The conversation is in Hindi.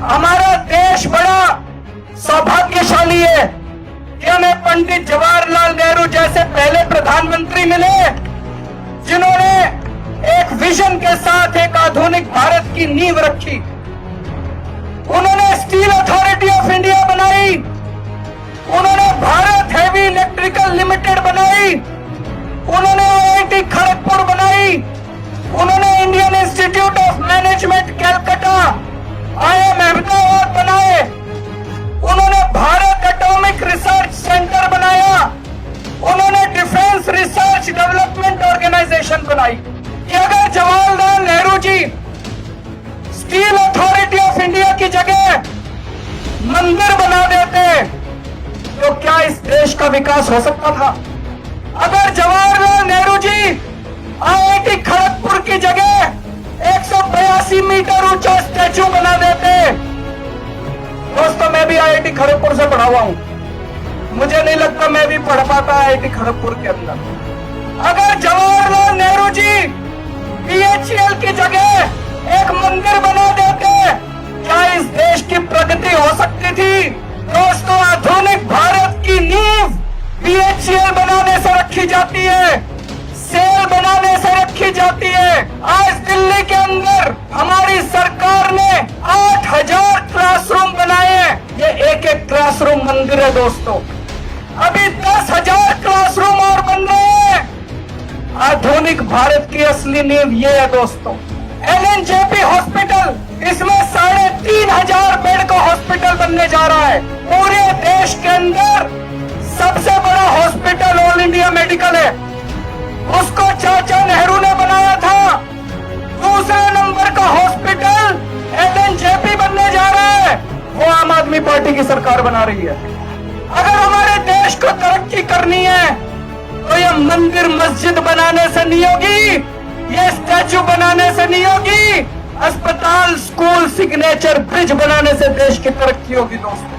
हमारा देश बड़ा सौभाग्यशाली है कि हमें पंडित जवाहरलाल नेहरू जैसे पहले प्रधानमंत्री मिले, जिन्होंने एक विजन के साथ एक आधुनिक भारत की नींव रखी। उन्होंने स्टील अथॉरिटी ऑफ इंडिया बनाई, उन्होंने भारत हेवी इलेक्ट्रिकल लिमिटेड बनाई, उन्होंने IIT खड़गपुर बनाई, उन्होंने Indian institute of management Calcutta IIM Ahmedabad बनाए, उन्होंने भारत एटॉमिक रिसर्च सेंटर बनाया, उन्होंने डिफेंस रिसर्च डेवलपमेंट ऑर्गेनाइजेशन बनाई। कि अगर Jawaharlal Nehru ji steel authority of India की जगह मंदिर बना देते तो क्या इस देश का विकास हो सकता था? अगर जवाहरलाल नेहरू जी IIT खड़गपुर की जगह 182 मीटर ऊंचा स्टैचू बना देते। दोस्तों, मैं भी IIT खड़गपुर से पढ़ा हुआ हूं, मुझे नहीं लगता मैं भी पढ़ पाता IIT खड़गपुर के अंदर। अगर जवाहरलाल नेहरू जी BHEL की जगह एक मंदिर बना देते, क्या इस देश की प्रगति हो सकती थी? दोस्तों, आधुनिक भारत की नींव BHEL बनाने से रखी जाती है, सेल बनाने से रखी जाती है। आज दिल्ली के अंदर हमारी सरकार ने 8000 क्लासरूम बनाए हैं। ये एक एक क्लासरूम मंदिर है दोस्तों। अभी 10,000 क्लासरूम और बन रहे हैं। आधुनिक भारत की असली नींव ये है दोस्तों। LNJP हॉस्पिटल, इसमें 3500 बेड का हॉस्पिटल बनने जा रहा है। पूरे देश के अंदर सबसे बड़ा हॉस्पिटल ऑल इंडिया मेडिकल है, उसको चाचा नेहरू ने बनाया था। दूसरे नंबर का हॉस्पिटल LNJP बनने जा रहा है, वो आम आदमी पार्टी की सरकार बना रही है। अगर हमारे देश को तरक्की करनी है तो ये मंदिर मस्जिद बनाने से नहीं होगी, ये स्टैचू बनाने से नहीं होगी, अस्पताल, स्कूल, सिग्नेचर, ब्रिज बनाने से देश की तरक्की होगी दोस्तों।